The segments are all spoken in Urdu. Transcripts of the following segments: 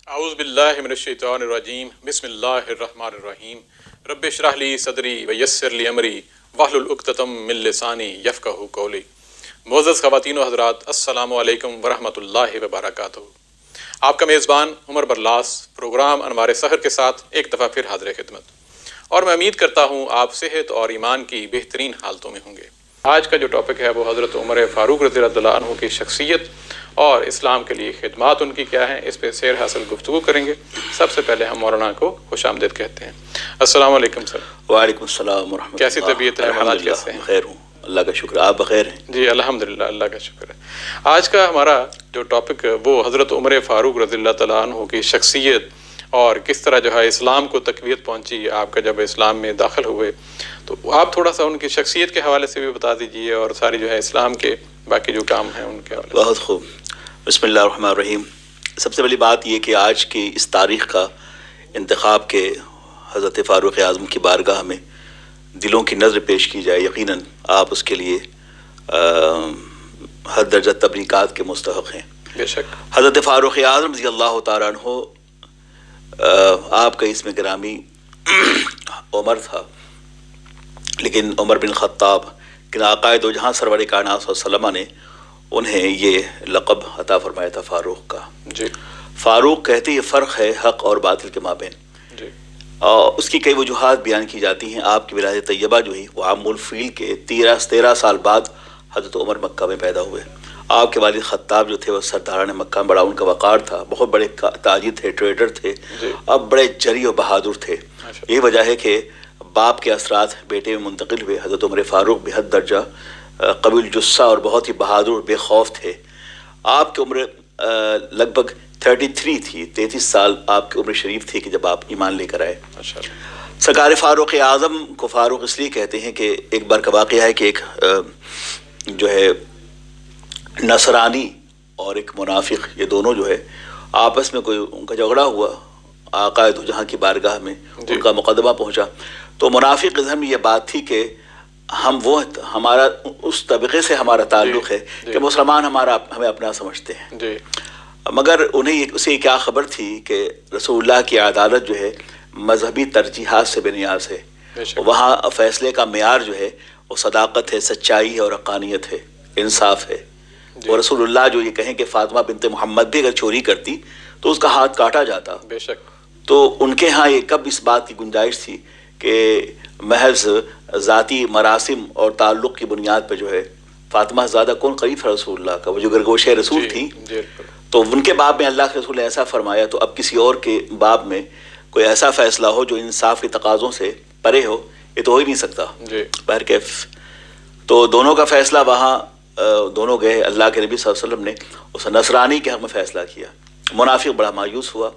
اعوذ باللہ من الشیطان الرجیم بسم اللہ الرحمن الرحیم رب اشرح لی صدری ویسر لی امری واحلل عقدۃ من لسانی یفقہوا قولی۔ معزز خواتین و حضرات، السلام علیکم ورحمۃ اللہ وبرکاتہ۔ آپ کا میزبان عمر برلاس پروگرام انوار سحر کے ساتھ ایک دفعہ پھر حاضر خدمت، اور میں امید کرتا ہوں آپ صحت اور ایمان کی بہترین حالتوں میں ہوں گے۔ آج کا جو ٹاپک ہے وہ حضرت عمر فاروق رضی اللہ عنہ کی شخصیت اور اسلام کے لیے خدمات ان کی کیا ہیں، اس پہ سیر حاصل گفتگو کریں گے۔ سب سے پہلے ہم مولانا کو خوش آمدید کہتے ہیں۔ السلام علیکم سر۔ وعلیکم السلام ورحمۃ اللہ۔ کیسی طبیعت ہے؟ حالات کیسے ہیں؟ بخیر ہوں، اللہ کا شکر، آپ بخیر ہیں؟ جی الحمدللہ، اللہ کا شکر ہے۔ آج کا ہمارا جو ٹاپک وہ حضرت عمر فاروق رضی اللہ تعالیٰ عنہ کی شخصیت اور کس طرح جو ہے اسلام کو تقویت پہنچی آپ کا جب اسلام میں داخل ہوئے، تو آپ تھوڑا سا ان کی شخصیت کے حوالے سے بھی بتا دیجئے اور ساری جو ہے اسلام کے باقی جو کام ہیں ان کے حوالے سے۔ بہت خوب، بسم اللہ الرحمن الرحیم۔ سب سے پہلی بات یہ کہ آج کی اس تاریخ کا انتخاب کے حضرت فاروق اعظم کی بارگاہ میں دلوں کی نظر پیش کی جائے، یقیناً آپ اس کے لیے ہر درجہ تبریکات کے مستحق ہیں۔ بے شک۔ حضرت فاروق اعظم رضی اللہ تعالیٰ عنہ، آپ کا اسم گرامی عمر تھا، لیکن عمر بن خطاب کہ آقائے دو جہاں سرور کائنات صلی اللہ علیہ وسلم نے انہیں یہ لقب عطا فرمایا تھا فاروق کا۔ جی۔ فاروق کہتے یہ فرق ہے حق اور باطل کے مابین، جی۔ اور اس کی کئی وجوہات بیان کی جاتی ہیں۔ آپ کی ولادت طیبہ جو ہی وہ عام الفیل کے 13 سال بعد حضرت عمر مکہ میں پیدا ہوئے۔ آپ کے والد خطاب جو تھے وہ سرداران مکہ میں بڑا ان کا وقار تھا، بہت بڑے تاجر تھے، ٹریڈر تھے، اب بڑے جری و بہادر تھے۔ یہی وجہ ہے کہ باپ کے اثرات بیٹے میں منتقل ہوئے۔ حضرت عمر فاروق بحد درجہ قوی جثہ اور بہت ہی بہادر بے خوف تھے۔ آپ کی عمر لگ بھگ 33 تھی، 33 سال آپ کی عمر شریف تھی کہ جب آپ ایمان لے کر آئے۔ سرکار فاروق اعظم کو فاروق اس لیے کہتے ہیں کہ ایک بار کا واقعہ ہے کہ ایک جو ہے نصرانی اور ایک منافق، یہ دونوں جو ہے آپس میں کوئی ان کا جھگڑا ہوا، آقا دو جہاں کی بارگاہ میں ان کا مقدمہ پہنچا۔ تو منافق ذہن میں یہ بات تھی کہ ہمارا اس طبقے سے ہمارا تعلق ہے کہ مسلمان ہمیں اپنا سمجھتے ہیں، مگر انہیں اسے کیا خبر تھی کہ رسول اللہ کی عدالت جو ہے مذہبی ترجیحات سے بے نیاز ہے، وہاں فیصلے کا معیار جو ہے وہ صداقت ہے، سچائی ہے اور حقانیت ہے، انصاف ہے۔ اور رسول اللہ جو یہ کہیں کہ فاطمہ بنت محمد بھی اگر چوری کرتی تو اس کا ہاتھ کاٹا جاتا۔ بے شک۔ تو ان کے ہاں یہ کب اس بات کی گنجائش تھی کہ محض ذاتی مراسم اور تعلق کی بنیاد پہ جو ہے فاطمہ زیادہ کون قریب ہے رسول اللہ کا، وہ جو گرگوشہ رسول تھی، تو ان کے باب میں اللہ کے رسول نے ایسا فرمایا، تو اب کسی اور کے باب میں کوئی ایسا فیصلہ ہو جو انصاف کے تقاضوں سے پرے ہو، یہ تو ہو ہی نہیں سکتا۔ بہرکیف تو دونوں کا فیصلہ وہاں دونوں گئے، اللہ کے نبی صلی اللہ علیہ وسلم نے اس نصرانی کے حق میں فیصلہ کیا۔ منافق بڑا مایوس ہوا۔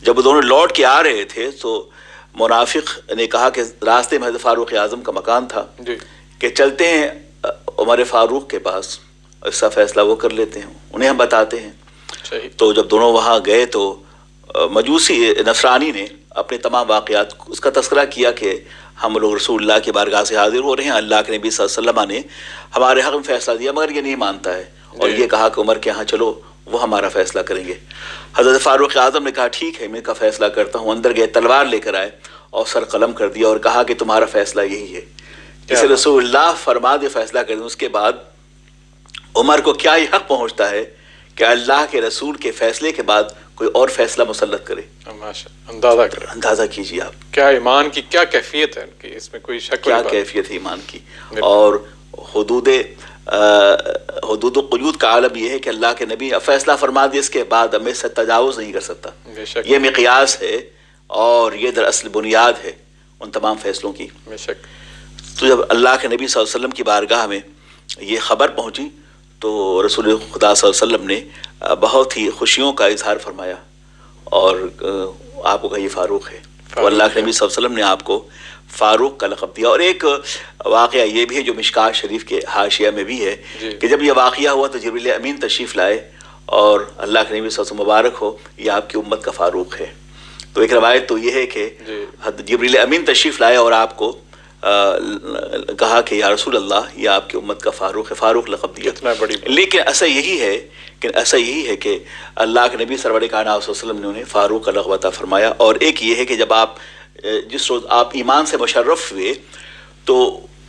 جب وہ دونوں لوٹ کے آ رہے تھے تو منافق نے کہا کہ راستے میں حضرت فاروق اعظم کا مکان تھا کہ چلتے ہیں عمر فاروق کے پاس، ایسا فیصلہ وہ کر لیتے ہیں، انہیں ہم بتاتے ہیں۔ تو جب دونوں وہاں گئے تو مجوسی نصرانی نے اپنے تمام واقعات اس کا تذکرہ کیا کہ ہم لوگ رسول اللہ کی بارگاہ سے حاضر ہو رہے ہیں، اللہ کے نبی صلی اللہ علیہ وسلم نے ہمارے حق میں فیصلہ دیا، مگر یہ نہیں مانتا ہے، اور یہ کہا کہ عمر کے ہاں چلو، وہ ہمارا فیصلہ کریں گے۔ حضرت فاروق اعظم نے کہا ٹھیک ہے، میں کا فیصلہ کرتا ہوں۔ اندر گئے، تلوار لے کر آئے اور سر قلم کر دیا اور کہا کہ تمہارا فیصلہ یہی ہے، جسے رسول اللہ فرما دے فیصلہ کر دیں۔ اس کے بعد عمر کو کیا یہ حق پہنچتا ہے کہ اللہ کے رسول کے فیصلے کے بعد کوئی اور فیصلہ مسلط کرے؟ اندازہ کریں، اندازہ کیجیے آپ کیا ایمان کی کیا کیفیت ہے، کہ اس میں کوئی شک، کیا کیفیت ہے ایمان کی۔ اور حدود و قیود کا عالم یہ ہے کہ اللہ کے نبی فیصلہ فرما دے، اس کے بعد ہمیں سے تجاوز نہیں کر سکتا۔ یہ مقیاس ہے اور یہ دراصل بنیاد ہے ان تمام فیصلوں کی۔ تو جب اللہ کے نبی صلی اللہ علیہ وسلم کی بارگاہ میں یہ خبر پہنچی تو رسول خدا صلی اللہ علیہ وسلم نے بہت ہی خوشیوں کا اظہار فرمایا اور آپ کو کہا یہ فاروق ہے، اور اللہ کے نبی صلی اللہ علیہ وسلم نے آپ کو فاروق کا لقب دیا۔ اور ایک واقعہ یہ بھی ہے جو مشکات شریف کے حاشیہ میں بھی ہے کہ جب یہ واقعہ ہوا تو جبریل امین تشریف لائے اور اللہ کے نبی صلی اللہ علیہ وسلم مبارک ہو، یہ آپ کی امت کا فاروق ہے۔ تو ایک روایت تو یہ ہے کہ جبریل امین تشریف لائے اور آپ کو کہا کہ یا رسول اللہ یہ آپ کی امت کا فاروق ہے، فاروق لقب دیا. کتنا بڑی بات. لیکن ایسا یہی ہے کہ اللہ کے نبی سرور کائنات صلی اللہ علیہ وسلم نے انہیں فاروق کا لقب عطا فرمایا. اور ایک یہ ہے کہ جب آپ جس روز آپ ایمان سے مشرف ہوئے تو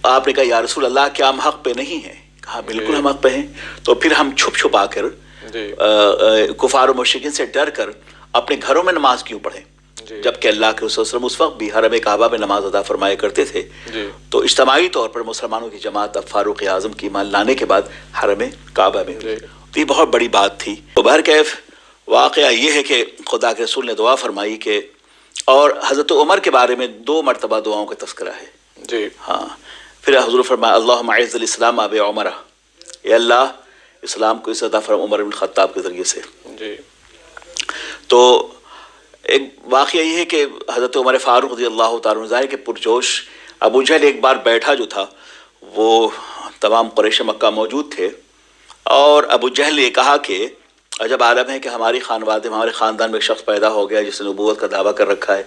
آپ نے کہا یا رسول اللہ کیا ہم حق پہ نہیں ہیں؟ کہا بالکل ہم حق پہ ہیں. تو پھر ہم چھپا کر کفار و مشرکین سے ڈر کر اپنے گھروں میں نماز کیوں پڑھیں؟ جبکہ اللہ کے رسول صلی اللہ علیہ وسلم اس وقت بھی حرم کعبہ میں نماز ادا فرمایا کرتے تھے. تو اجتماعی طور پر مسلمانوں کی جماعت اب فاروق اعظم کی ایمان لانے کے بعد حرم کعبہ میں ہوئی. تو یہ بہت بڑی بات تھی. تو بہرکیف واقعہ یہ ہے کہ خدا کے رسول نے دعا فرمائی کہ، اور حضرت عمر کے بارے میں 2 مرتبہ دعاؤں کا تذکرہ ہے. جی ہاں. پھر حضور فرمایا اللہم اعز الاسلام اب عمرہ، اے اللہ اسلام کو عزت عطا فرما عمر بن الخطاب کے ذریعے سے. جی. تو ایک واقعہ یہ ہے کہ حضرت عمر فاروق رضی اللہ تعالیٰ عنہ ظاہر کہ پرجوش ابو جہل ایک بار بیٹھا جو تھا، وہ تمام قریش مکہ موجود تھے، اور ابو جہل نے کہا کہ عجب عالم ہے کہ ہمارے خاندان میں ایک شخص پیدا ہو گیا جس نے نبوت کا دعویٰ کر رکھا ہے،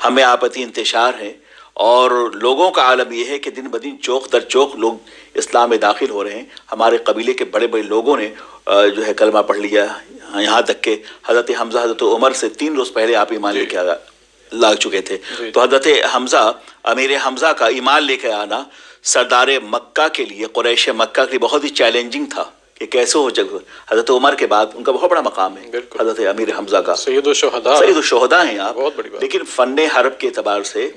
ہمیں آپتی انتشار ہے، اور لوگوں کا عالم یہ ہے کہ دن بدن چوک در چوک لوگ اسلام میں داخل ہو رہے ہیں. ہمارے قبیلے کے بڑے بڑے لوگوں نے جو ہے کلمہ پڑھ لیا، یہاں تک کہ حضرت حمزہ حضرت عمر سے 3 روز پہلے آپ ایمان لے کے لا چکے تھے. تو حضرت حمزہ، امیر حمزہ کا ایمان لے کے آنا سردار مکہ کے لیے، قریش مکہ کے لیے بہت ہی چیلنجنگ تھا کہ کیسے ہو جگہ. حضرت عمر کے بعد ان کا بہت بڑا مقام ہے حضرت امیر حمزہ کا، سید الشہداء ہیں آپ. لیکن فن حرب کے اعتبار سے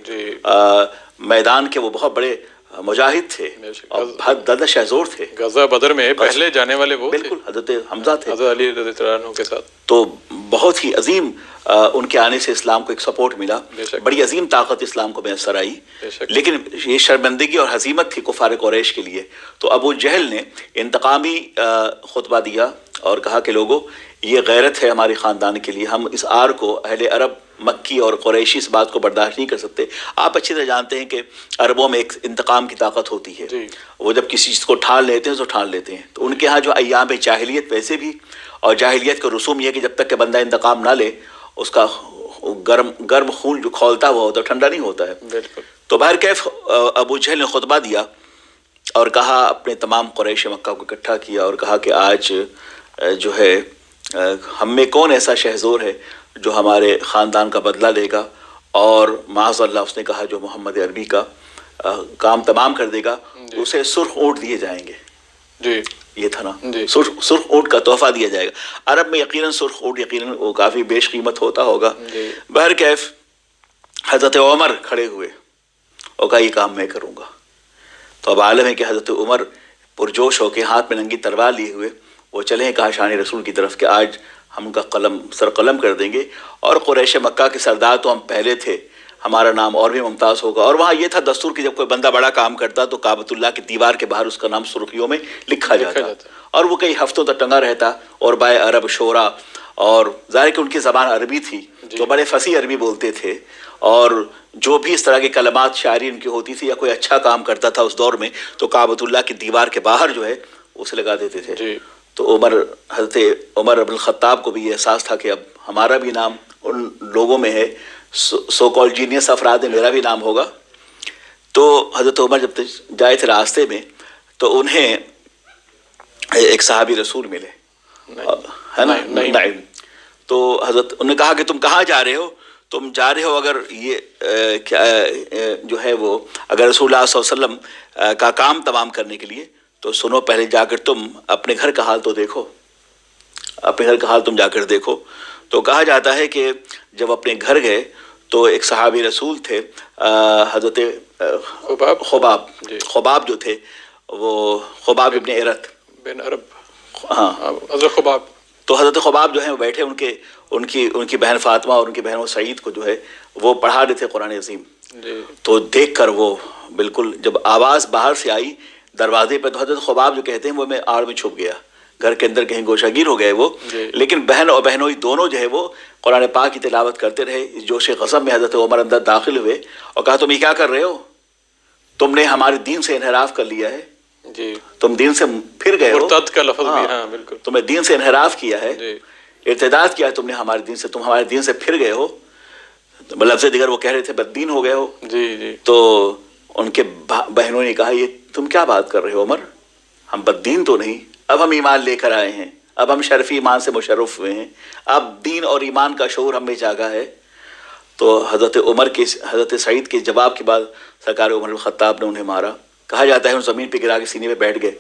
میدان کے وہ بہت بڑے مجاہد تھے اور بہت زیادہ شہزور تھے. غزوہ بدر میں پہلے جانے والے وہ بالکل حضرت حمزہ تھے، حضرت علی رضی اللہ عنہ کے ساتھ. تو بہت ہی عظیم ان کے آنے سے اسلام کو ایک سپورٹ ملا، بڑی عظیم طاقت اسلام کو میسر آئی. لیکن یہ شرمندگی اور ہزیمت تھی کفار قریش کے لیے. تو ابو جہل نے انتقامی خطبہ دیا اور کہا کہ لوگوں یہ غیرت ہے ہمارے خاندان کے لیے، ہم اس آر کو اہل عرب مکی اور قریشی اس بات کو برداشت نہیں کر سکتے. آپ اچھی طرح جانتے ہیں کہ عربوں میں ایک انتقام کی طاقت ہوتی ہے، وہ جب کسی چیز کو ٹھان لیتے ہیں تو ٹھان لیتے ہیں. تو ان کے ہاں جو ایام جاہلیت ویسے بھی، اور جاہلیت کا رسوم یہ ہے کہ جب تک کہ بندہ انتقام نہ لے اس کا گرم خون جو کھولتا ہوا ہوتا ہے ٹھنڈا نہیں ہوتا ہے. تو بہرکیف ابو جہل نے خطبہ دیا اور کہا، اپنے تمام قریش مکہ کو اکٹھا کیا اور کہا کہ آج جو ہے ہم میں کون ایسا شہزور ہے جو ہمارے خاندان کا بدلہ لے گا، اور معاذ اللہ اس نے کہا جو محمد عربی کا کام تمام کر دے گا اسے سرخ اونٹ دیے جائیں گے. جی یہ تھا نا، سرخ اونٹ کا تحفہ دیا جائے گا. عرب میں یقیناً سرخ اونٹ یقیناً وہ کافی بیش قیمت ہوتا ہوگا. بہرکیف حضرت عمر کھڑے ہوئے اور کہا یہ کام میں کروں گا. تو اب عالم ہے کہ حضرت عمر پرجوش ہو کے ہاتھ میں ننگی تلوار لیے ہوئے وہ چلے کہا شان رسول کی طرف کہ آج ہم ان کا سر قلم کر دیں گے، اور قریش مکہ کے سردار تو ہم پہلے تھے، ہمارا نام اور بھی ممتاز ہوگا. اور وہاں یہ تھا دستور کہ جب کوئی بندہ بڑا کام کرتا تو کعبۃ اللہ کی دیوار کے باہر اس کا نام سرخیوں میں لکھا جاتا اور وہ کئی ہفتوں تک ٹنگا رہتا. اور بائے عرب شورا، اور ظاہر کہ ان کی زبان عربی تھی تو بڑے فصیح عربی بولتے تھے، اور جو بھی اس طرح کے کلمات شاعری ان کی ہوتی تھی یا کوئی اچھا کام کرتا تھا اس دور میں تو کعبۃ اللہ کی دیوار کے باہر جو ہے اسے لگا دیتے تھے. تو حضرت عمر بن الخطاب کو بھی یہ احساس تھا کہ اب ہمارا بھی نام ان لوگوں میں ہے، سو کال جینیس افراد ہے، میرا بھی نام ہوگا. تو حضرت عمر جب جائے تھے راستے میں تو انہیں ایک صحابی رسول ملے، ہے نا، نعیم. تو حضرت انہوں نے کہا کہ تم کہاں جا رہے ہو؟ تم جا رہے ہو اگر یہ جو ہے وہ اگر رسول اللہ صلی اللہ علیہ وسلم کا کام تمام کرنے کے لیے تو سنو، پہلے جا کر تم اپنے گھر کا حال تو دیکھو، اپنے گھر کا حال تم جا کر دیکھو. تو کہا جاتا ہے کہ جب اپنے گھر گئے تو ایک صحابی رسول تھے حضرت خباب جو تھے، وہ خباب ابن ارت بن عرب، ہاں حضرت خباب. تو حضرت خباب جو ہیں وہ بیٹھے ان کی بہن فاطمہ اور ان کی بہن سعید کو جو ہے وہ پڑھا رہے تھے قرآن عظیم. تو دیکھ کر وہ بالکل جب آواز باہر سے آئی دروازے پہ تو حضرت خباب جو کہتے ہیں وہ میں آڑ میں چھپ گیا، گھر کے اندر کہیں گوشہ گیر ہو گئے وہ. لیکن بہن اور بہنوئی دونوں جو ہے وہ قرآن پاک کی تلاوت کرتے رہے. اس جوش غضب میں حضرت عمر اندر داخل ہوئے اور کہا تم یہ کیا کر رہے ہو؟ تم نے ہمارے دین سے انحراف کر لیا ہے، تم دین سے پھر گئے ہو. مرتد کا لفظ بھی، ہاں بالکل، تم نے دین سے انحراف کیا ہے، ارتداد کیا ہے تم نے ہمارے دین سے، تم ہمارے دین سے پھر گئے ہو. لفظ دیگر وہ کہہ رہے تھے بددین ہو گئے ہو. جی. تو ان کے بہنوں نے کہا یہ تم کیا بات کر رہے ہو عمر، ہم بددین تو نہیں، اب ہم ایمان لے کر آئے ہیں، اب ہم شرف ایمان سے مشرف ہوئے ہیں، اب دین اور ایمان کا شعور ہم میں جاگا ہے۔ تو حضرت سعید کے جواب کے بعد سرکار عمر بن الخطاب نے انہیں مارا۔ کہا جاتا ہے ان زمین پہ گرا کے سینے پہ بیٹھ گئے۔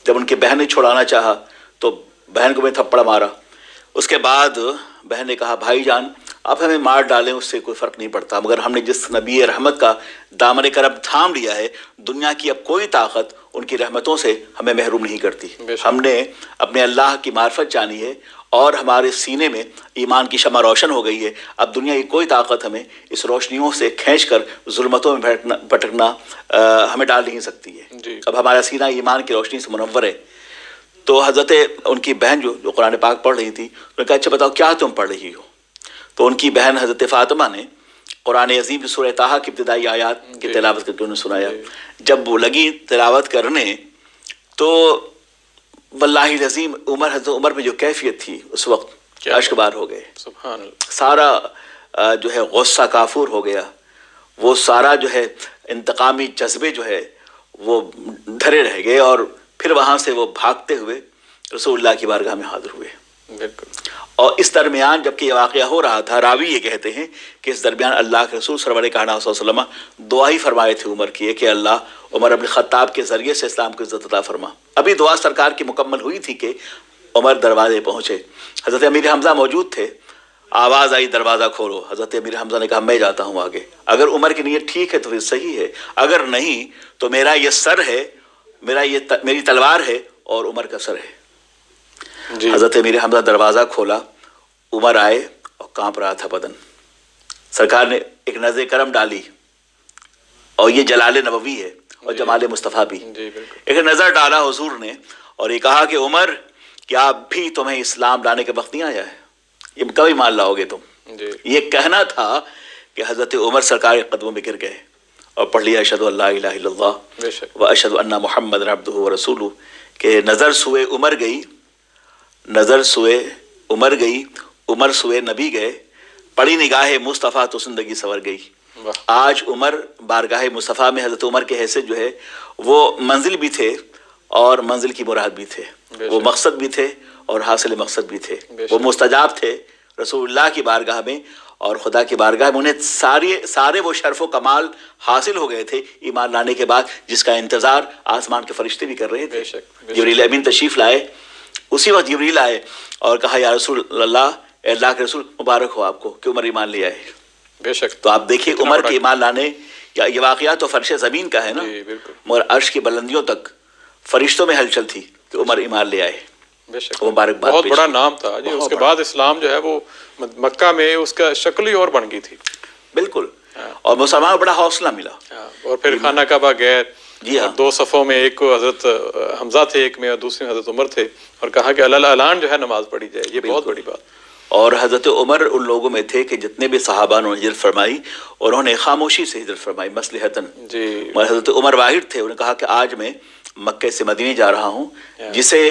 جب ان کی بہن نے چھڑانا چاہا تو بہن کو میں تھپڑ مارا۔ اس کے بعد بہن نے کہا بھائی جان آپ ہمیں مار ڈالیں اس سے کوئی فرق نہیں پڑتا، مگر ہم نے جس نبی رحمت کا دامن کرم تھام لیا ہے، دنیا کی اب کوئی طاقت ان کی رحمتوں سے ہمیں محروم نہیں کرتی۔ ہم نے اپنے اللہ کی معرفت جانی ہے اور ہمارے سینے میں ایمان کی شمع روشن ہو گئی ہے۔ اب دنیا کی کوئی طاقت ہمیں اس روشنیوں سے کھینچ کر ظلمتوں میں بھٹکنا ہمیں ڈال نہیں سکتی ہے۔ اب ہمارا سینہ ایمان کی روشنی سے منور ہے۔ تو حضرت ان کی بہن جو قرآن پاک پڑھ رہی تھی انہوں نے کہا اچھا بتاؤ کیا تم پڑھ رہی ہو؟ تو ان کی بہن حضرت فاطمہ نے قرآن عظیم کی سورہ طٰہٰ کی ابتدائی آیات کی تلاوت کر کے انہیں سنایا۔ جب وہ لگی تلاوت کرنے تو واللہ العظیم حضرت عمر میں جو کیفیت تھی اس وقت اشک بار ہو گئے، سبحان اللہ، سارا جو ہے غصہ کافور ہو گیا، وہ سارا جو ہے انتقامی جذبے جو ہے وہ دھرے رہ گئے، اور پھر وہاں سے وہ بھاگتے ہوئے رسول اللہ کی بارگاہ میں حاضر ہوئے۔ بالکل۔ اور اس درمیان جب کہ یہ واقعہ ہو رہا تھا، راوی یہ کہتے ہیں کہ اس درمیان اللہ کے رسول صلی اللہ علیہ وسلم دعا ہی فرمائے تھے عمر کی کہ اللہ عمر بن خطاب کے ذریعے سے اسلام کو عزت عطا فرما۔ ابھی دعا سرکار کی مکمل ہوئی تھی کہ عمر دروازے پہنچے، حضرت امیر حمزہ موجود تھے، آواز آئی دروازہ کھولو۔ حضرت امیر حمزہ نے کہا میں جاتا ہوں آگے، اگر عمر کی نیت ٹھیک ہے تو پھر صحیح ہے، اگر نہیں تو میرا یہ سر ہے، میری تلوار ہے اور عمر کا سر ہے۔ جی۔ حضرت امیر حمزہ دروازہ کھولا، عمر آئے اور کانپ رہا تھا بدن۔ سرکار نے ایک نظر کرم ڈالی، اور یہ جلال نبوی ہے اور جمال مصطفیٰ بھی، ایک نظر ڈالا حضور نے اور یہ کہا کہ عمر کیا اب بھی تمہیں اسلام لانے کا وقت نہیں آیا ہے؟ یہ کبھی مان لاؤ گے تم؟ یہ کہنا تھا کہ حضرت عمر سرکار کے قدموں میں گر گئے اور پڑھ لیا اشہد ان لا الہ الا اللہ و اشہد ان محمد عبدہ و رسولہ، کہ نظر سوئے عمر گئی، نظر سوئے عمر گئی، عمر سوئے نبی گئے، پڑی نگاہ مصطفیٰ تو زندگی سنور گئی۔ آج عمر بارگاہ مصطفیٰ میں حضرت عمر کے حیثیت جو ہے وہ منزل بھی تھے اور منزل کی مراد بھی تھے، وہ مقصد بھی تھے اور حاصل مقصد بھی تھے، وہ مستجاب تھے رسول اللہ کی بارگاہ میں اور خدا کی بارگاہ میں، انہیں سارے وہ شرف و کمال حاصل ہو گئے تھے ایمان لانے کے بعد، جس کا انتظار آسمان کے فرشتے بھی کر رہے تھے۔ جبریل امین تشریف لائے، اسی وقت جبریل آئے اور کہا یا رسول اللہ، اے اللہ کے رسول مبارک ہو آپ کو کہ عمر ایمان لے آئے۔ بے شک۔ تو آپ دیکھیے عمر کے ایمان لانے، یہ واقعہ تو فرش زمین کا ہے نا، مگر عرش کی بلندیوں تک فرشتوں میں ہلچل تھی کہ عمر ایمان لے آئے۔ بے شک، مبارکباد، بہت بڑا نام تھا جی۔ اس کے بعد اسلام جو ہے وہ مکہ میں اس کا شکل ہی اور بن گئی تھی۔ بالکل، اور مسلمان کو بڑا حوصلہ ملا۔ اور پھر خانہ کعبہ گئے، جی ہاں، دو صفوں میں ایک حضرت حمزہ تھے ایک میں، اور دوسرے حضرت عمر تھے، اور کہا کہ اعلان جو ہے نماز پڑھی جائے، یہ بہت بڑی بات۔ اور حضرت عمر ان لوگوں میں تھے کہ جتنے بھی صحابہ نے ہجرت فرمائی انہوں نے خاموشی سے ہجرت فرمائی مصلحتاً، جی۔ مگر حضرت عمر واحد تھے، انہوں نے کہا کہ آج میں مکہ سے مدینے جا رہا ہوں، جسے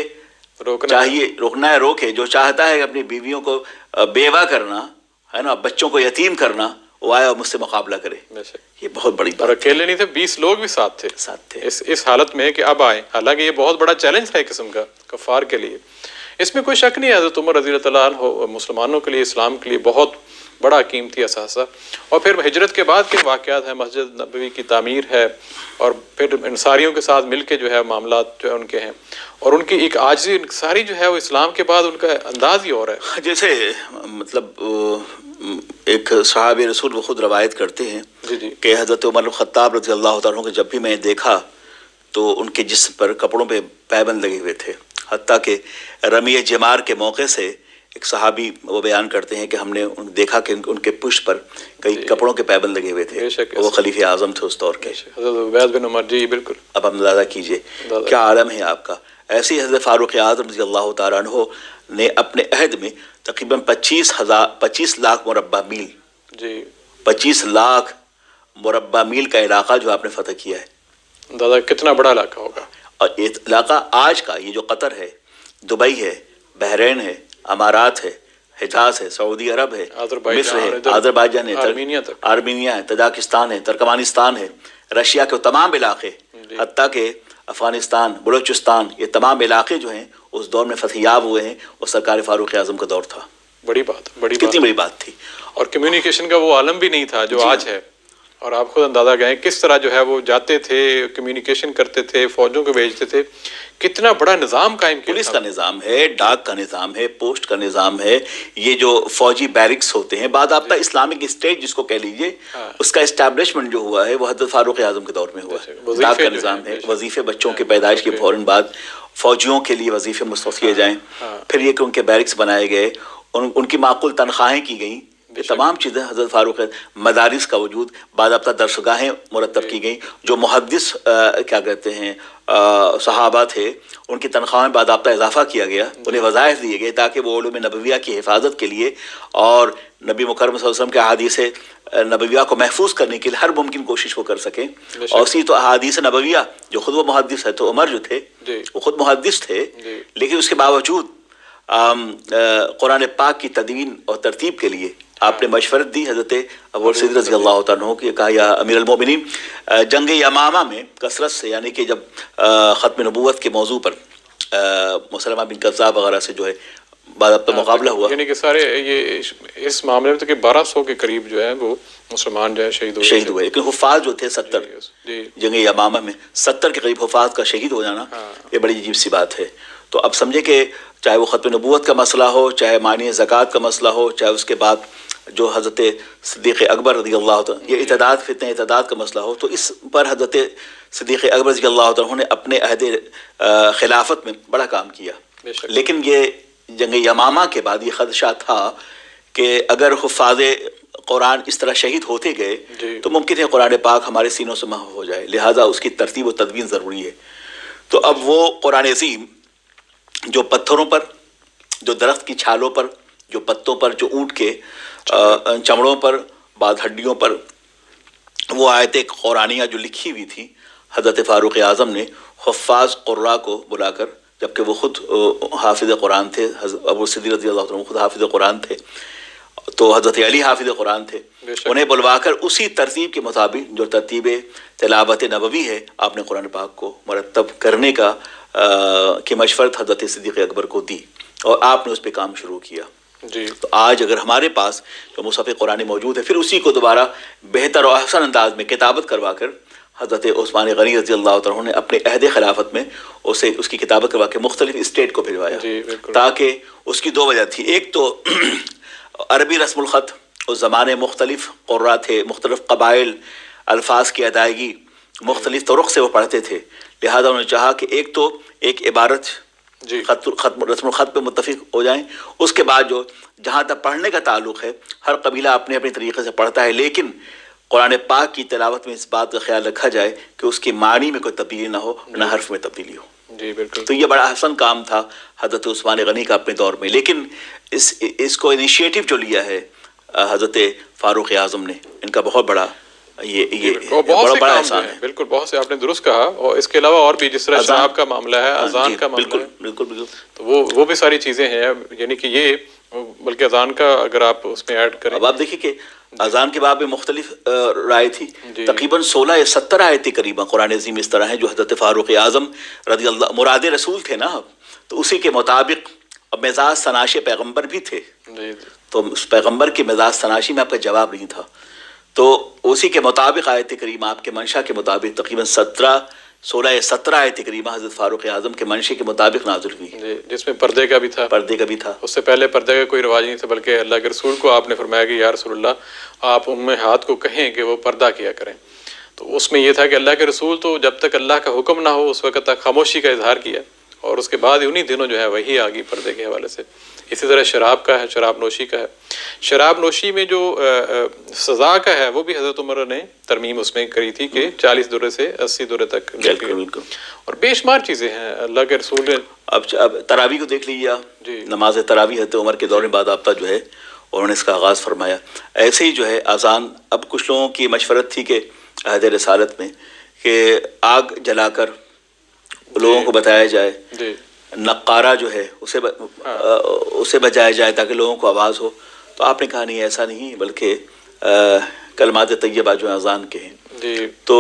چاہیے روکنا ہے روکے، جو چاہتا ہے کہ اپنی بیویوں کو بیوہ کرنا ہے نا، بچوں کو یتیم کرنا، وہ آئے اور مجھ سے مقابلہ کرے۔ یہ بہت بڑی بات، اور اکیلے نہیں تھے، 20 لوگ بھی ساتھ تھے اس حالت میں کہ اب آئے، حالانکہ یہ بہت بڑا چیلنج تھا ایک قسم کا کفار کے لیے۔ اس میں کوئی شک نہیں ہے، حضرت عمر رضی اللہ عنہ مسلمانوں کے لیے، اسلام کے لیے بہت بڑا قیمتی اثاثہ۔ اور پھر ہجرت کے بعد کے واقعات ہیں، مسجد نبوی کی تعمیر ہے، اور پھر انصاریوں کے ساتھ مل کے جو ہے معاملات جو ہے ان کے ہیں، اور ان کی ایک عاجزی ساری جو ہے وہ اسلام کے بعد ان کا انداز ہی اور ہے۔ جیسے مطلب ایک صحابی رسول وہ خود روایت کرتے ہیں کہ حضرت عمر خطاب رضی اللہ تعالیٰ عنہ کو جب بھی میں نے دیکھا تو ان کے جسم پر کپڑوں پہ پابند لگے ہوئے تھے، حتیٰ کہ رمی جمار کے موقع سے ایک صحابی وہ بیان کرتے ہیں کہ ہم نے دیکھا کہ ان کے پشت پر کئی کپڑوں کے پابند لگے ہوئے تھے، وہ خلیفہ اعظم تھے اس دور کے، حضرت عبید بن عمر۔ جی بالکل۔ اب اندازہ کیجئے کیا عالم ہے آپ کا۔ ایسے ہی حضرت فاروق اعظم رضی اللہ تعالیٰ عنہ نے اپنے عہد میں تقریباً 25 لاکھ مربع میل، جی 25 لاکھ مربع میل کا علاقہ جو آپ نے فتح کیا ہے۔ دادا کتنا بڑا علاقہ ہوگا۔ اور یہ علاقہ آج کا، یہ جو قطر ہے، دبئی ہے، بحرین ہے، امارات ہے، حجاز ہے، سعودی عرب ہے، مصر ہے، ادھر آذربائیجان ہے، آرمینیا ہے، تاجکستان ہے، ترکمانستان ہے، رشیا کے تمام علاقے، حتیٰ کہ افغانستان، بلوچستان، یہ تمام علاقے جو ہیں اس دور میں فتح یاب ہوئے ہیں، اور سرکار فاروق اعظم کا دور تھا. بڑی بات، کتنی بڑی بات تھی. اور کمیونیکیشن کا وہ عالم بھی نہیں تھا جو آج ہے. اور آپ خود اندازہ کریں کس طرح جو ہے وہ جاتے تھے، کمیونیکیشن کرتے تھے، فوجوں کو بھیجتے تھے، کتنا بڑا نظام قائم کیا. پولیس کا نظام ہے، ڈاک کا نظام ہے، پوسٹ کا نظام ہے، یہ جو فوجی بیرکس ہوتے ہیں، باضابطہ اسلامک اسٹیٹ جس کو کہہ لیجئے، اس کا اسٹیبلشمنٹ جو ہوا ہے وہ حضرت فاروق اعظم کے دور میں ہوا ہے. ڈاک کا نظام ہے، وظیفے بچوں کے پیدائش کے فوراً بعد فوجیوں کے لیے وظیفے مستعد کیے جائیں، پھر یہ کہ ان کے بیرکس بنائے گئے، ان کی معقول تنخواہیں کی گئیں. یہ تمام چیزیں حضرت فاروق، مدارس کا وجود، باضابطہ درسگاہیں مرتب کی گئیں. جو محدث کیا کہتے ہیں صحابہ تھے، ان کی تنخواہ میں باضابطہ اضافہ کیا گیا، انہیں وظائف دیے گئے تاکہ وہ علوم نبویہ کی حفاظت کے لیے اور نبی مکرم صلی اللہ علیہ وسلم کے احادیث نبویہ کو محفوظ کرنے کے لیے ہر ممکن کوشش وہ کر سکیں. اور اسی تو احادیث نبویہ جو خود وہ محدث ہے، تو عمر جو تھے وہ خود محدث تھے، لیکن اس کے باوجود قرآن پاک کی تدوین اور ترتیب کے لیے آپ نے مشورت دی. حضرت ابو سعید رضی اللہ تعالیٰ عنہ کی کہا یا امیر المومنین، جنگ یمامہ میں کثرت سے، یعنی کہ جب ختم نبوت کے موضوع پر مسلمہ بن کذاب وغیرہ سے جو ہے باضابطہ مقابلہ ہوا، یعنی کہ سارے یہ اس معاملے میں تو کہ 1200 کے قریب جو ہے وہ مسلمان جو ہے شہید ہوئے. لیکن حفاظ جو تھے 70 جنگ یمامہ میں 70 کے قریب حفاظ کا شہید ہو جانا یہ بڑی عجیب سی بات ہے. تو اب سمجھے کہ چاہے وہ ختم نبوت کا مسئلہ ہو، چاہے معنی زکوٰۃ کا مسئلہ ہو، چاہے اس کے بعد جو حضرت صدیق اکبر رضی اللہ عنہ یہ فتنہ اعتداد کا مسئلہ ہو، تو اس پر حضرت صدیق اکبر رضی اللہ عنہ نے اپنے عہد خلافت میں بڑا کام کیا. لیکن یہ جنگ یمامہ کے بعد یہ خدشہ تھا کہ اگر حفاظ قرآن اس طرح شہید ہوتے گئے تو ممکن ہے قرآن پاک ہمارے سینوں سے محو ہو جائے، لہٰذا اس کی ترتیب و تدوین ضروری ہے. تو اب وہ قرآن عظیم جو پتھروں پر، جو درخت کی چھالوں پر، جو پتوں پر، جو اونٹ کے چمڑوں پر، بعض ہڈیوں پر وہ آیت قرآنیہ جو لکھی ہوئی تھی، حضرت فاروق اعظم نے حفاظ قراء کو بلا کر، جبکہ وہ خود حافظ قرآن تھے، ابو صدیق رضی اللہ عنہ خود حافظ قرآن تھے، تو حضرت علی حافظ قرآن تھے، انہیں بلوا کر اسی ترتیب کے مطابق جو ترتیب تلاوت نبوی ہے آپ نے قرآن پاک کو مرتب کرنے کا کی مشورت حضرت صدیق اکبر کو دی، اور آپ نے اس پہ کام شروع کیا. تو آج اگر ہمارے پاس جو مصحف قرآن موجود ہے، پھر اسی کو دوبارہ بہتر و احسن انداز میں کتابت کروا کر حضرت عثمان غنی رضی اللہ عنہ نے اپنے عہد خلافت میں اس کی کتابت کروا کے مختلف اسٹیٹ کو بھجوایا، تاکہ اس کی دو وجہ تھی. ایک تو عربی رسم الخط، اس زمانے مختلف قراء تھے، مختلف قبائل، الفاظ کی ادائیگی مختلف طرق سے وہ پڑھتے تھے، لہذا انہوں نے چاہا کہ ایک تو ایک عبارت رسم الخط پہ متفق ہو جائیں، اس کے بعد جو جہاں تک پڑھنے کا تعلق ہے ہر قبیلہ اپنے اپنے طریقے سے پڑھتا ہے، لیکن قرآن پاک کی تلاوت میں اس بات کا خیال رکھا جائے کہ اس کی معنی میں کوئی تبدیلی نہ ہو، نہ حرف میں تبدیلی ہو. تو یہ بڑا احسن کام تھا حضرت عثمان غنی کا اپنے دور میں. لیکن اس کو انیشیٹو جو لیا ہے حضرت فاروق اعظم نے، ان کا بہت بڑا بہت بڑا احسان ہے. بالکل، بہت سے آپ نے درست کہا. اور اس کے علاوہ اور بھی جس طرح شراب کا معاملہ ہے، اذان کا معاملہ ہے، بالکل تو وہ بھی ساری چیزیں ہیں. یعنی کہ یہ بلکہ اذان کا اگر آپ اس میں ایڈ کریں، اب آپ دیکھیے کہ اذان کے باب میں مختلف رائے تھی، تقریباً 16 یا 17 آیتیں قریباً قرآن عظیم اس طرح ہیں جو حضرت فاروق اعظم رضی اللہ مراد رسول تھے نا، تو اسی کے مطابق مزاج سناش پیغمبر بھی تھے، تو اس پیغمبر کی مزاج سناشی میں آپ کا جواب نہیں تھا، تو اسی کے مطابق آیت کریمہ آپ کے منشا کے مطابق تقریباً 16 یا 17 آیت کریمہ حضرت فاروق اعظم کے منشے کے مطابق نازل ہوئی، جس میں پردے کا بھی تھا. اس سے پہلے پردے کا کوئی رواج نہیں تھا، بلکہ اللہ کے رسول کو آپ نے فرمایا کہ یا رسول اللہ آپ امہات کو کہیں کہ وہ پردہ کیا کریں. تو اس میں یہ تھا کہ اللہ کے رسول تو جب تک اللہ کا حکم نہ ہو اس وقت تک خاموشی کا اظہار کیا، اور اس کے بعد انہی دنوں جو ہے وہی آگی پردے کے حوالے سے. اسی طرح شراب کا ہے، شراب نوشی کا ہے. شراب نوشی میں جو سزا کا ہے وہ بھی حضرت عمر نے ترمیم اس میں کری تھی کہ 40 درے سے 80 درے تک. اور بے شمار چیزیں ہیں اللہ کے رسول نے. اب تراویح کو دیکھ لیجیے، نماز تراویح حضرت عمر کے دور میں باضابطہ جو ہے انہوں نے اس کا آغاز فرمایا. ایسے ہی جو ہے اذان، اب کچھ لوگوں کی مشورت تھی کہ عہد رسالت میں کہ آگ جلا کر لوگوں کو بتایا جائے نقارہ جو ہے اسے بجایا جائے تاکہ لوگوں کو آواز ہو. تو آپ نے کہا نہیں ایسا نہیں بلکہ کلمات طیبہ جو اذان کے ہیں. جی. تو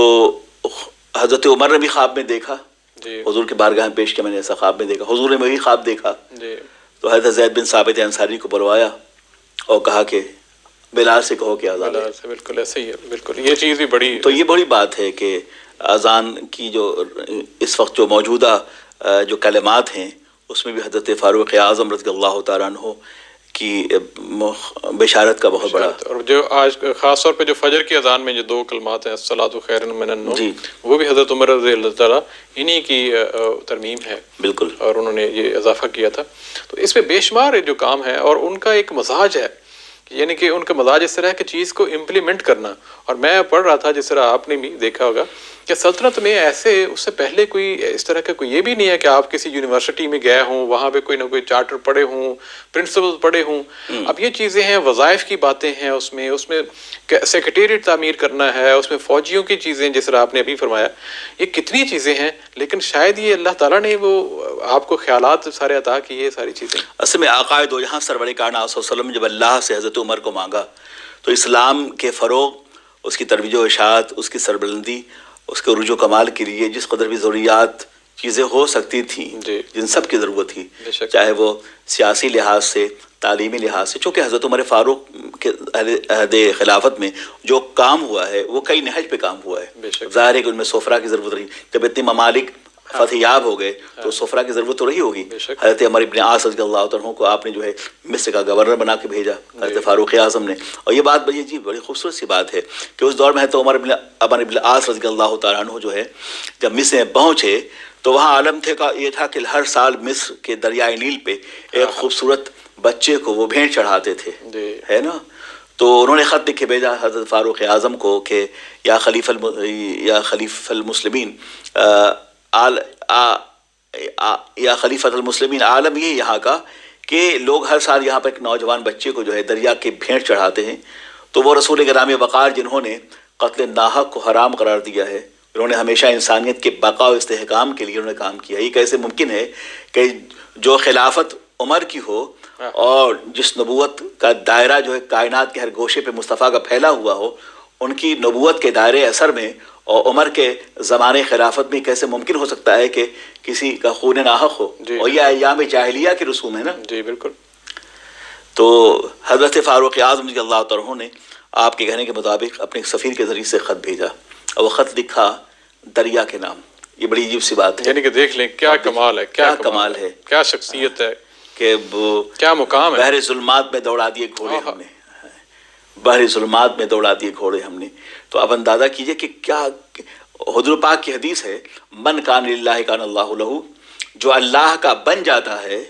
حضرت عمر نے بھی خواب میں دیکھا, جی. حضور کے بارگاہ میں پیش کیا, میں نے ایسا خواب میں دیکھا. حضور نے وہی خواب دیکھا. جی. تو حضرت زید بن ثابت انصاری کو بلوایا اور کہا کہ بلال سے کہو کہ اذان. بلال سے بالکل ایسے ہی ہے, بالکل یہ چیز بھی بڑی. تو یہ بڑی بات ہے کہ اذان کی جو اس وقت جو موجودہ جو کلمات ہیں اس میں بھی حضرت فاروق اعظم رضی اللہ تعالیٰ عنہ کی بشارت کا بہت بڑا. اور جو آج خاص طور پہ جو فجر کی اذان میں جو 2 کلمات ہیں الصلاۃ خیر من النوم, جی, وہ بھی حضرت عمر رضی اللہ تعالیٰ انہی کی ترمیم ہے. بالکل. اور انہوں نے یہ اضافہ کیا تھا. تو اس میں بے شمار جو کام ہے اور ان کا ایک مزاج ہے, یعنی کہ ان کا مزاج اس طرح ہے کہ چیز کو امپلیمنٹ کرنا. اور میں پڑھ رہا تھا جس طرح آپ نے بھی دیکھا ہوگا کہ سلطنت میں ایسے اس سے پہلے کوئی اس طرح کا کوئی یہ بھی نہیں ہے کہ آپ کسی یونیورسٹی میں گئے ہوں, وہاں پہ کوئی نہ کوئی چارٹر پڑھے ہوں, پرنسپل پڑھے ہوں. اب یہ چیزیں ہیں, وظائف کی باتیں ہیں, اس میں سیکریٹریٹ تعمیر کرنا ہے, اس میں فوجیوں کی چیزیں جس طرح آپ نے ابھی فرمایا, یہ کتنی چیزیں ہیں. لیکن شاید یہ اللہ تعالیٰ نے وہ آپ کو خیالات سارے عطا کیے ساری چیزیں. اصل میں آقا دو جہاں سرور کائنات صلی اللہ علیہ وسلم جب اللہ سے حضرت عمر کو مانگا تو اسلام کے فروغ, اس کی ترویج و اشاعت, اس کی سربلندی, اس کے عروج و کمال کے لیے جس قدر بھی ضروریات چیزیں ہو سکتی تھیں, جن سب کی ضرورت تھی, چاہے وہ سیاسی لحاظ سے, تعلیمی لحاظ سے, چونکہ حضرت عمر فاروق کے عہد خلافت میں جو کام ہوا ہے وہ کئی نہج پہ کام ہوا ہے. ظاہر ہے کہ ان میں سفرہ کی ضرورت رہی. جب اتنے ممالک فتح یاب ہو گئے تو سفرہ کی ضرورت تو رہی ہوگی. حضرت عمر ابن عاص رضی اللہ عنہ کو آپ نے جو ہے مصر کا گورنر بنا کے بھیجا حضرت فاروق اعظم نے. اور یہ بات بڑی خوبصورت سی بات ہے کہ اس دور میں حضرت عمر ابن عاص رضی اللہ تعالیٰ عنہ جو ہے جب مصر میں پہنچے تو وہاں عالم یہ تھا کہ ہر سال مصر کے دریائے نیل پہ ایک خوبصورت بچے کو وہ بھیڑ چڑھاتے تھے, ہے نا. تو انہوں نے خط لکھ کے بھیجا حضرت فاروق اعظم کو کہ یا خلیفۃ المسلمین یا خلیفۃ المسلمین, عالم یہ یہاں کا کہ لوگ ہر سال یہاں پر ایک نوجوان بچے کو جو ہے دریا کے بھیڑ چڑھاتے ہیں. تو وہ رسول گرامی وقار جنہوں نے قتل ناحق کو حرام قرار دیا ہے, انہوں نے ہمیشہ انسانیت کے بقا و استحکام کے لیے انہوں نے کام کیا. یہ کیسے ممکن ہے کہ جو خلافت عمر کی ہو اور جس نبوت کا دائرہ جو ہے کائنات کے ہر گوشے پہ مصطفیٰ کا پھیلا ہوا ہو, ان کی نبوت کے دائرے اثر میں اور عمر کے زمانے خلافت میں کیسے ممکن ہو سکتا ہے کہ کسی کا خون ناحق ہو. اور یہ ایام جاہلیہ کی رسوم ہے نا. جی بالکل. تو حضرت فاروق اعظم رضی اللہ تعالیٰ نے آپ کے کہنے کے مطابق اپنے سفیر کے ذریعے سے خط بھیجا اور وہ خط لکھا دریا کے نام. یہ بڑی عجیب سی بات ہے, یعنی کہ دیکھ لیں کیا کمال ہے, کیا کمال ہے, کیا شخصیت ہے, کہ کیا مقام ہے. بحر ظلمات میں دوڑا دیے گھوڑے ہم نے, بحر ظلمات میں دوڑا دیے گھوڑے ہم نے. تو اب اندازہ کیجئے کہ کیا حضور پاک کی حدیث ہے, من کان للہ کان اللہ لہ, جو اللہ کا بن جاتا ہے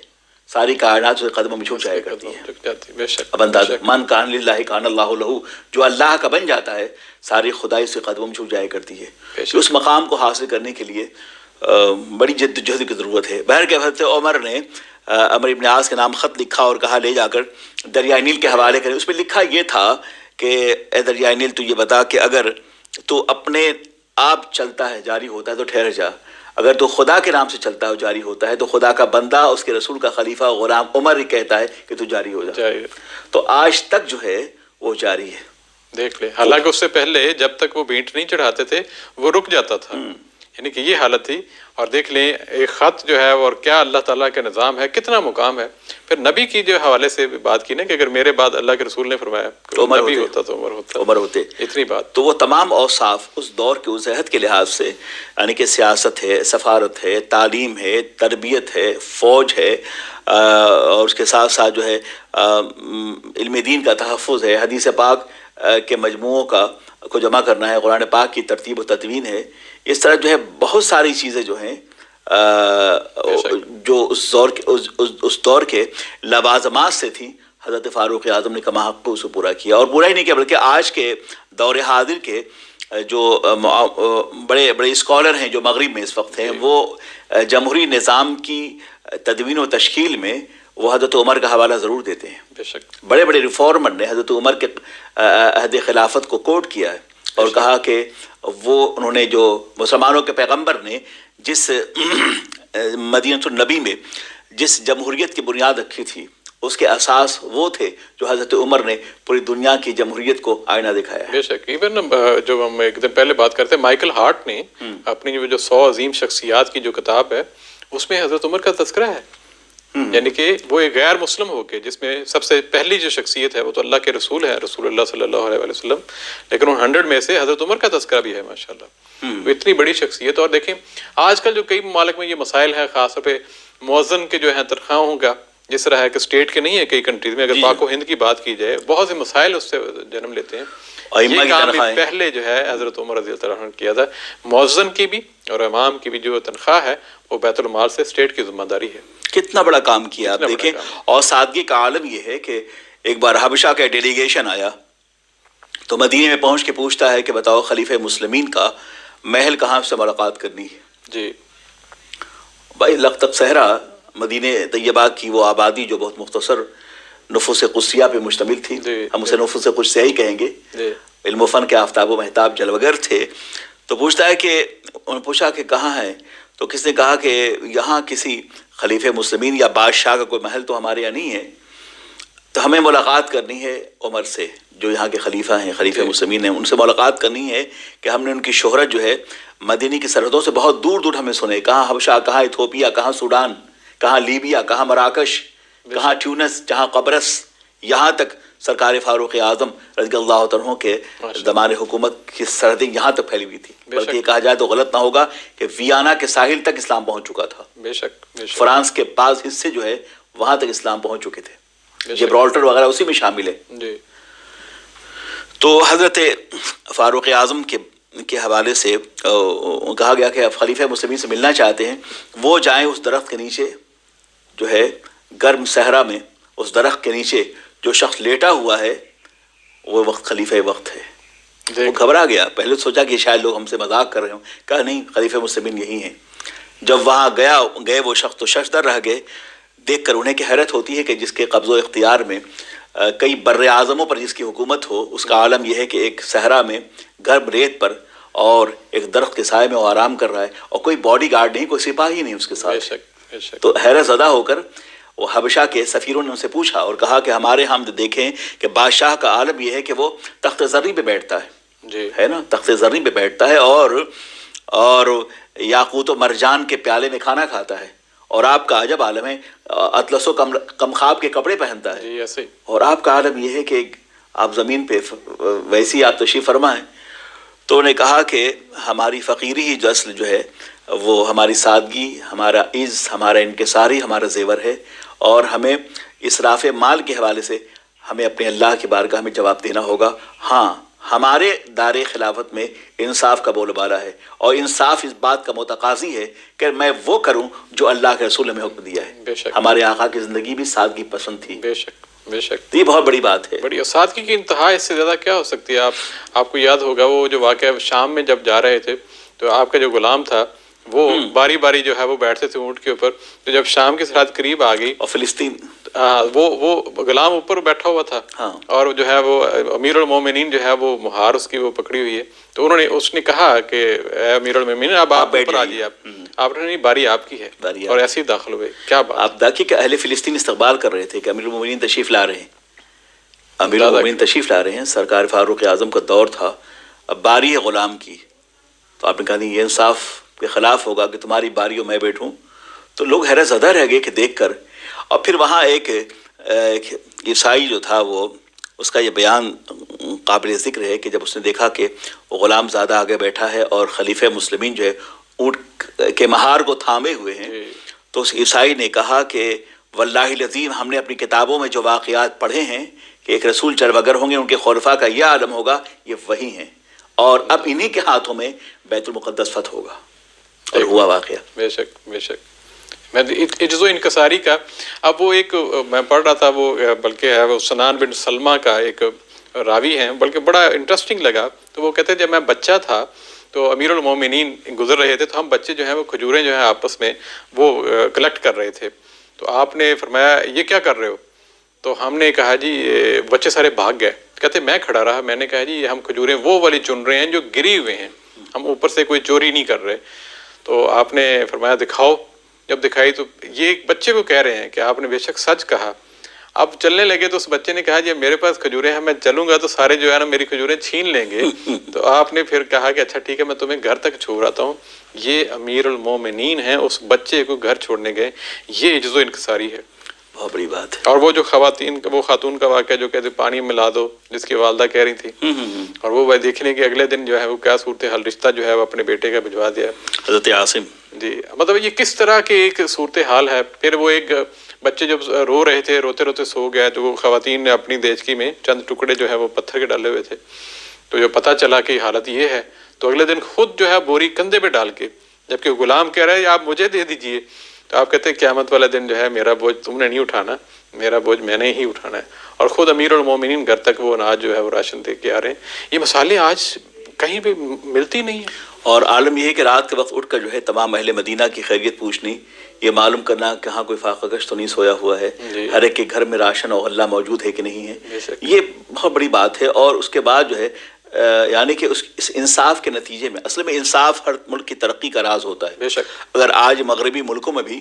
ساری کائنات سے قدموں میں جھک جایا کرتی ہے. اب اندازہ, من کان للہ کان اللہ لہ, جو اللہ کا بن جاتا ہے ساری خدائی سے قدموں میں جھک جایا کرتی ہے. اس مقام کو حاصل کرنے کے لیے بڑی جد جہد کی ضرورت ہے. بہر کے حضرت عمر نے عمر ابن عاص کے نام خط لکھا اور کہا لے جا کر دریائے نیل کے حوالے کریں. اس میں لکھا یہ تھا کہ اے دریائے نیل, تو یہ بتا کہ اگر تو اپنے آپ چلتا ہے جاری ہوتا ہے تو ٹھہر جا, اگر تو خدا کے نام سے چلتا ہے جاری ہوتا ہے تو خدا کا بندہ اس کے رسول کا خلیفہ غلام عمر ہی کہتا ہے کہ تو جاری ہو جا. تو آج تک جو ہے وہ جاری ہے. دیکھ لیں, حالانکہ اس سے پہلے جب تک وہ بھینٹ نہیں چڑھاتے تھے وہ رک جاتا تھا, یعنی کہ یہ حالت تھی. اور دیکھ لیں ایک خط جو ہے اور کیا اللہ تعالیٰ کا نظام ہے, کتنا مقام ہے. پھر نبی کی جو حوالے سے بات کی نا کہ اگر میرے بعد اللہ کے رسول نے فرمایا نبی ہوتا تو عمر ہوتے, اتنی بات. تو وہ تمام اوصاف اس دور کے اس عہد کے لحاظ سے, یعنی کہ سیاست ہے, سفارت ہے, تعلیم ہے, تربیت ہے, فوج ہے, اور اس کے ساتھ ساتھ جو ہے علم دین کا تحفظ ہے, حدیث پاک کے مجموعوں کو جمع کرنا ہے, قرآن پاک کی ترتیب و تدوین ہے. اس طرح جو ہے بہت ساری چیزیں جو ہیں جو اس دور کے لوازمات سے تھیں, حضرت فاروق اعظم نے کما حق اسے پورا کیا. اور پورا ہی نہیں کیا بلکہ آج کے دور حاضر کے جو بڑے بڑے اسکالر ہیں جو مغرب میں اس وقت ہیں, وہ جمہوری نظام کی تدوین و تشکیل میں وہ حضرت عمر کا حوالہ ضرور دیتے ہیں. بڑے بڑے ریفارمر نے حضرت عمر کے عہد خلافت کو کوٹ کیا ہے اور کہا کہ وہ انہوں نے جو مسلمانوں کے پیغمبر نے جس مدینہ النبی میں جس جمہوریت کی بنیاد رکھی تھی اس کے اساس وہ تھے جو حضرت عمر نے پوری دنیا کی جمہوریت کو آئینہ دکھایا ہے. بے شک. ایون جو ہم ایک دن پہلے بات کرتے ہیں، مائیکل ہارٹ نے اپنی جو 100 عظیم شخصیات کی جو کتاب ہے اس میں حضرت عمر کا تذکرہ ہے. یعنی کہ وہ ایک غیر مسلم ہو کے، جس میں سب سے پہلی جو شخصیت ہے وہ تو اللہ کے رسول ہے، رسول اللہ صلی اللہ علیہ وسلم، لیکن ان 100 میں سے حضرت عمر کا تذکرہ بھی ہے ماشاءاللہ. وہ اتنی بڑی شخصیت. اور دیکھیں آج کل جو کئی ممالک میں یہ مسائل ہیں، خاص طور پہ مؤذن کے جو ہیں تنخواہوں کا، جس طرح ہے کہ اسٹیٹ کے نہیں ہے کئی کنٹریز میں، اگر پاک و ہند کی بات کی جائے بہت سے مسائل اس سے جنم لیتے ہیں. یہ کام بھی پہلے جو ہے حضرت عمر رضی اللہ عنہ نے کیا تھا. مؤذن کی بھی اور امام کی بھی جو تنخواہ ہے وہ بیت المال سے اسٹیٹ کی ذمہ داری ہے. کتنا بڑا کام کیا آپ دیکھیں. اور سادگی کا عالم یہ ہے کہ ایک بار حبشہ کا ڈیلیگیشن آیا تو مدینے میں پہنچ کے پوچھتا ہے کہ بتاؤ خلیفہ مسلمین کا محل کہاں سے ملاقات کرنی ہے. جی بھائی لقطق صحرا مدینہ طیبہ کی وہ آبادی جو بہت مختصر نفوس قدسیہ پہ مشتمل تھی، ہم اسے نفوس قدسیہ ہی کہیں گے، علم و فن کے آفتاب و مہتاب جلوگر تھے. تو پوچھتا ہے کہ انہوں نے پوچھا کہ کہاں ہے، تو کس نے کہا کہ یہاں کسی خلیفہ مسلمین یا بادشاہ کا کوئی محل تو ہمارے یہاں نہیں ہے، تو ہمیں ملاقات کرنی ہے عمر سے جو یہاں کے خلیفہ ہیں، خلیفہ مسلمین ہیں، ان سے ملاقات کرنی ہے کہ ہم نے ان کی شہرت جو ہے مدینہ کی سرحدوں سے بہت دور دور ہمیں سنے، کہاں حبشہ، کہاں ایتھوپیا، کہاں سوڈان، کہاں لیبیا، کہاں مراکش، کہاں ٹیونس، جہاں قبرص، یہاں تک سرکار فاروق اعظم رضی اللہ عنہ کے زمان حکومت کی سرحدیں یہاں تک پھیلی ہوئی تھی. بلکہ یہ کہا جائے تو غلط نہ ہوگا کہ ویانا کے ساحل تک اسلام پہنچ چکا تھا. بے شک. فرانس کے بعض حصے جو ہے وہاں تک اسلام پہنچ چکے تھے، جبرالٹر وغیرہ اسی میں شامل ہے. تو حضرت فاروق اعظم کے حوالے سے کہا گیا کہ آپ خلیفہ مسلمین سے ملنا چاہتے ہیں، وہ جائیں اس درخت کے نیچے جو ہے گرم صحرا میں، اس درخت کے نیچے جو شخص لیٹا ہوا ہے وہ وقت خلیفہ وقت ہے. وہ گھبرا گیا، پہلے سوچا کہ شاید لوگ ہم سے مذاق کر رہے ہوں، کہا نہیں خلیفہ مسلمین یہی ہیں. جب وہاں گئے وہ شخص تو ششدر رہ گئے. دیکھ کر انہیں کی حیرت ہوتی ہے کہ جس کے قبض و اختیار میں کئی بر اعظموں پر جس کی حکومت ہو، اس کا عالم یہ ہے کہ ایک صحرا میں گرم ریت پر اور ایک درخت کے سائے میں وہ آرام کر رہا ہے، اور کوئی باڈی گارڈ نہیں، کوئی سپاہی نہیں اس کے ساتھ. تو حیرت زدہ ہو کر وہ حبشہ کے سفیروں نے ان سے پوچھا اور کہا کہ ہمارے ہم دیکھیں کہ بادشاہ کا عالم یہ ہے کہ وہ تخت زریں پہ بیٹھتا ہے نا، تخت زریں پہ بیٹھتا ہے اور یاقوت و مرجان کے پیالے میں کھانا کھاتا ہے، اور آپ کا عجب عالم ہے، اطلس و کمخاب کے کپڑے پہنتا ہے، اور آپ کا عالم یہ ہے کہ آپ زمین پہ ویسی آپ تشریف فرما ہیں. تو انہوں نے کہا کہ ہماری فقیری ہی جو اصل جو ہے وہ ہماری سادگی، ہمارا عز، ہمارا انکساری ہمارا زیور ہے، اور ہمیں اسراف مال کے حوالے سے ہمیں اپنے اللہ کی بارگاہ میں جواب دینا ہوگا. ہاں ہمارے دار خلافت میں انصاف کا بول بالا ہے، اور انصاف اس بات کا متقاضی ہے کہ میں وہ کروں جو اللہ کے رسول نے حکم دیا ہے. ہمارے آقا کی زندگی بھی سادگی پسند تھی. بے شک بے شک. یہ بہت بڑی بات ہے. بڑی سادگی کی انتہا اس سے زیادہ کیا ہو سکتی ہے. آپ کو یاد ہوگا وہ جو واقعہ شام میں جب جا رہے تھے تو آپ کا جو غلام تھا وہ باری باری جو ہے وہ بیٹھتے تھے اونٹ کے اوپر، تو جب شام کی سرحد قریب آ گئی اور فلسطین وہ غلام اوپر بیٹھا ہوا تھا، اور جو ہے وہ امیر المومنین جو ہے وہ مہار اس کی وہ پکڑی ہوئی ہے. تو اس نے کہا کہ اے امیر المومنین اب آپ اوپر آ جائیے. آپ نے نہیں، باری آپ کی ہے، اور ایسے ہی داخل ہوئے. کیا بات. آپ دیکھیے کہ اہل فلسطین استقبال کر رہے تھے کہ امیر المومنین تشریف لا رہے ہیں، امیر المومنین تشریف لا رہے ہیں، سرکار فاروق اعظم کا دور تھا، اب باری ہے غلام کی. تو آپ نے کہا نہیں، یہ انصاف کے خلاف ہوگا کہ تمہاری باری میں بیٹھوں. تو لوگ حیرت زدہ رہ گئے کہ دیکھ کر. اور پھر وہاں ایک عیسائی جو تھا وہ اس کا یہ بیان قابل ذکر ہے کہ جب اس نے دیکھا کہ وہ غلام زادہ آگے بیٹھا ہے اور خلیفہ مسلمین جو ہے اونٹ کے مہار کو تھامے ہوئے ہیں، تو اس عیسائی نے کہا کہ واللہ العظیم ہم نے اپنی کتابوں میں جو واقعات پڑھے ہیں کہ ایک رسول چربگر ہوں گے، ان کے خلفاء کا یہ عالم ہوگا، یہ وہی ہیں، اور اب انہی کے ہاتھوں میں بیت المقدس فتح ہوگا. اور ہوا واقعہ. بے شک بے شک. میں عجز و انکساری کا اب وہ ایک میں پڑھ رہا تھا، وہ بلکہ ہے وہ سنان بن سلمہ کا ایک راوی ہیں، بلکہ بڑا انٹرسٹنگ لگا. تو وہ کہتے ہیں جب میں بچہ تھا تو امیر المومنین گزر رہے تھے، تو ہم بچے جو ہیں وہ کھجوریں جو ہیں آپس میں وہ کلیکٹ کر رہے تھے. تو آپ نے فرمایا یہ کیا کر رہے ہو؟ تو ہم نے کہا جی بچے سارے بھاگ گئے. کہتے میں کھڑا رہا، میں نے کہا جی ہم کھجوریں وہ والی چن رہے ہیں جو گری ہوئے ہیں، ہم اوپر سے کوئی چوری نہیں کر رہے. تو آپ نے فرمایا دکھاؤ. جب دکھائی تو یہ ایک بچے کو کہہ رہے ہیں کہ آپ نے بے شک سچ کہا. اب چلنے لگے تو اس بچے نے کہا جب میرے پاس کھجوریں ہیں میں چلوں گا تو سارے جو ہے نا میری کھجوریں چھین لیں گے. تو آپ نے پھر کہا کہ اچھا ٹھیک ہے میں تمہیں گھر تک چھوڑ آتا ہوں. یہ امیر المومنین ہیں, اس بچے کو گھر چھوڑنے گئے. یہ عجز و انکساری ہے, بہت بڑی بات ہے. اور وہ جو خاتون کا واقعہ جو کہتے پانی ملا دو, جس کی والدہ کہہ رہی تھی, اور وہ دیکھنے کے اگلے دن جو ہے وہ کیا صورتحال, رشتہ جو ہے وہ اپنے بیٹے کا بھجوا دیا حضرت عاصم. جی مطلب یہ کس طرح کی ایک صورتحال ہے. پھر وہ ایک بچے جب رو رہے تھے, روتے روتے سو گیا, تو وہ خواتین نے اپنی دیچکی میں چند ٹکڑے جو ہے وہ پتھر کے ڈالے ہوئے تھے. تو جو پتہ چلا کہ حالت یہ ہے, تو اگلے دن خود جو ہے بوری کندھے پہ ڈال کے, جبکہ غلام کہہ رہا ہے آپ مجھے دے دیجئے, تو آپ کہتے ہیں قیامت والا دن جو ہے میرا بوجھ تم نے نہیں اٹھانا, میرا بوجھ میں نے ہی اٹھانا ہے. اور خود امیر المومنین گھر تک وہ اناج جو ہے وہ راشن دے کے آ رہے ہیں. یہ مسالے آج کہیں بھی ملتی نہیں ہیں. اور عالم یہ ہے کہ رات کے وقت اٹھ کر جو ہے تمام اہل مدینہ کی خیریت پوچھنی, یہ معلوم کرنا کہ ہاں کوئی فاقہ کش تو نہیں سویا ہوا ہے, ہر ایک کے گھر میں راشن اور غلہ موجود ہے کہ نہیں ہے. یہ بہت بڑی بات ہے. اور اس کے بعد جو ہے یعنی کہ اس انصاف کے نتیجے میں, اصل میں انصاف ہر ملک کی ترقی کا راز ہوتا ہے. بے شک اگر آج مغربی ملکوں میں بھی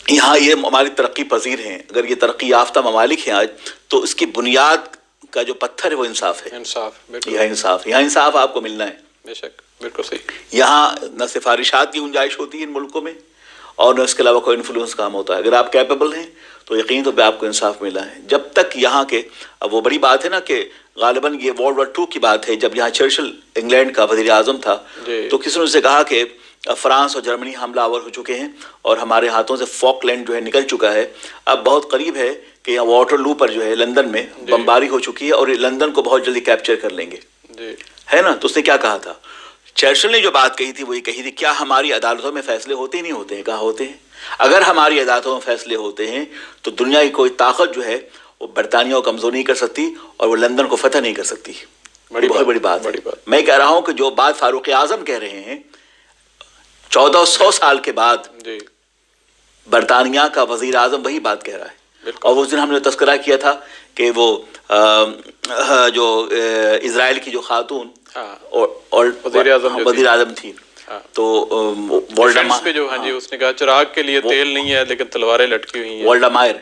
یہاں یہ ممالک ترقی پذیر ہیں, اگر یہ ترقی یافتہ ممالک ہیں آج, تو اس کی بنیاد کا جو پتھر ہے وہ انصاف ہے. انصاف, یہاں انصاف آپ کو ملنا ہے. بے شک بالکل صحیح. یہاں نہ سفارشات کی گنجائش ہوتی ہے ان ملکوں میں, اور نہ اس کے علاوہ کوئی انفلوئنس کام ہوتا ہے. اگر آپ کیپیبل ہیں تو یقین تو پہ آپ کو انصاف ملا ہے. جب تک یہاں کے, اب وہ بڑی بات ہے نا کہ غالباً یہ ورلڈ وار 2 کی بات ہے, جب یہاں چرچل انگلینڈ کا وزیر اعظم تھا, تو کسی نے اسے کہا کہ فرانس اور جرمنی حملہ آور ہو چکے ہیں اور ہمارے ہاتھوں سے فاک لینڈ جو ہے نکل چکا ہے. اب بہت قریب ہے کہ یہاں واٹر لو پر جو ہے لندن میں بمباری ہو چکی ہے, اور یہ لندن کو بہت جلدی کیپچر کر لیں گے, ہے نا. تو اس نے کیا کہا تھا, چرچل نے جو بات کہی تھی وہ یہ کہی تھی, کیا ہماری عدالتوں میں فیصلے ہوتے ہی نہیں ہوتے ہیں؟ کہاں ہوتے ہیں. اگر ہماری عدالتوں میں فیصلے ہوتے ہیں تو دنیا کی کوئی طاقت جو ہے وہ برطانیہ کو کمزور نہیں کر سکتی, اور وہ لندن کو فتح نہیں کر سکتی. بہت بڑی بات ہے. میں کہہ رہا ہوں کہ جو بات فاروق اعظم کہہ رہے ہیں 1400 سال کے بعد, برطانیہ کا وزیر اعظم وہی بات کہہ رہا ہے. اور اس دن ہم نے تذکرہ کیا تھا کہ وہ جو اسرائیل کی جو خاتون وزیر اعظم تھی, تو اس نے کہا چراغ کے لیے تیل نہیں ہے لیکن تلواریں لٹکی ہوئی ہیں, ولڈا مائر.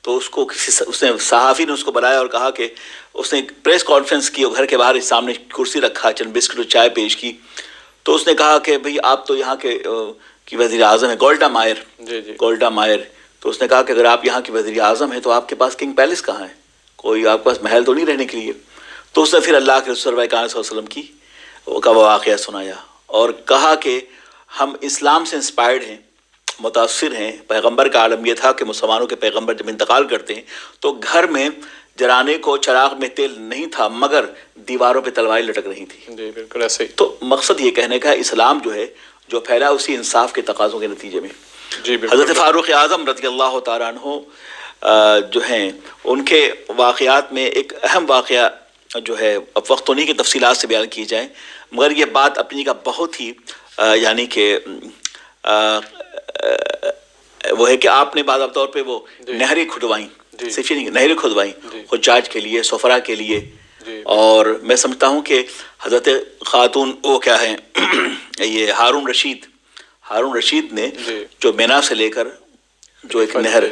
تو اس کو اس نے صحافی نے اس کو بلایا اور کہا کہ اس نے پریس کانفرنس کی, اور گھر کے باہر سامنے کرسی رکھا, چند بسکٹ اور چائے پیش کی. تو اس نے کہا کہ بھئی آپ تو یہاں کے کی وزیر اعظم ہیں, گولڈا مائر. تو اس نے کہا کہ اگر آپ یہاں کی وزیر اعظم ہیں تو آپ کے پاس کنگ پیلس کہاں ہے, کوئی آپ کے پاس محل تو نہیں رہنے کے لیے. تو اس نے پھر اللہ کے رسول صلی اللہ علیہ وسلم کی کا وہ واقعہ سنایا, اور کہا کہ ہم اسلام سے انسپائرڈ ہیں, متاثر ہیں. پیغمبر کا عالم یہ تھا کہ مسلمانوں کے پیغمبر جب انتقال کرتے ہیں تو گھر میں جلانے کو چراغ میں تیل نہیں تھا, مگر دیواروں پہ تلواریں لٹک رہی تھی. جی بالکل ایسے ہی. تو مقصد یہ کہنے کا, اسلام جو ہے جو پھیلا اسی انصاف کے تقاضوں کے نتیجے میں. حضرت فاروق اعظم رضی اللہ تعالیٰ عنہ جو ہیں, ان کے واقعات میں ایک اہم واقعہ جو ہے, اب وقت تو نہیں کہ تفصیلات سے بیان کی جائیں, مگر یہ بات اپنی کا بہت ہی یعنی کہ وہ ہے کہ آپ نے بعض طور پہ وہ نہریں کھدوائیں, صرف نہیں نہریں کھدوائیں حجاج کے لیے, سفرا کے لیے. اور میں سمجھتا ہوں کہ حضرت خاتون وہ کیا ہے یہ ہارون رشید نے جو مینا سے لے کر جو ایک نہر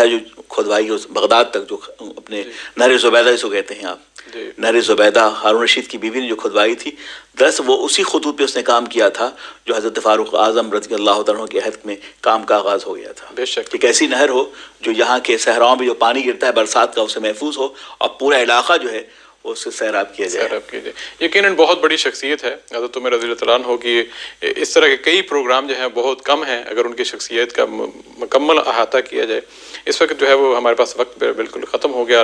جو کھدوائی بغداد تک, جو اپنے نہر زبیدہ جس کو کہتے ہیں آپ, نہر زبیدہ ہارون رشید کی بیوی نے جو کھدوائی تھی, دراصل وہ اسی خطوط پہ اس نے کام کیا تھا جو حضرت فاروق اعظم رضی اللہ تعالیٰ کے عہد میں کام کا آغاز ہو گیا تھا. بے شک ایک ایسی نہر ہو جو یہاں کے صحراؤں میں جو پانی گرتا ہے برسات کا, اسے محفوظ ہو, اور پورا علاقہ جو ہے وہ اس سے سیراب کیا جائے. یقیناً بہت بڑی شخصیت ہے حضرت عمر رضی اللہ تعالیٰ عنہ کی. اس طرح کے کئی پروگرام جو ہیں بہت کم ہیں اگر ان کی شخصیت کا مکمل احاطہ کیا جائے. اس وقت جو ہے وہ ہمارے پاس وقت بالکل ختم ہو گیا.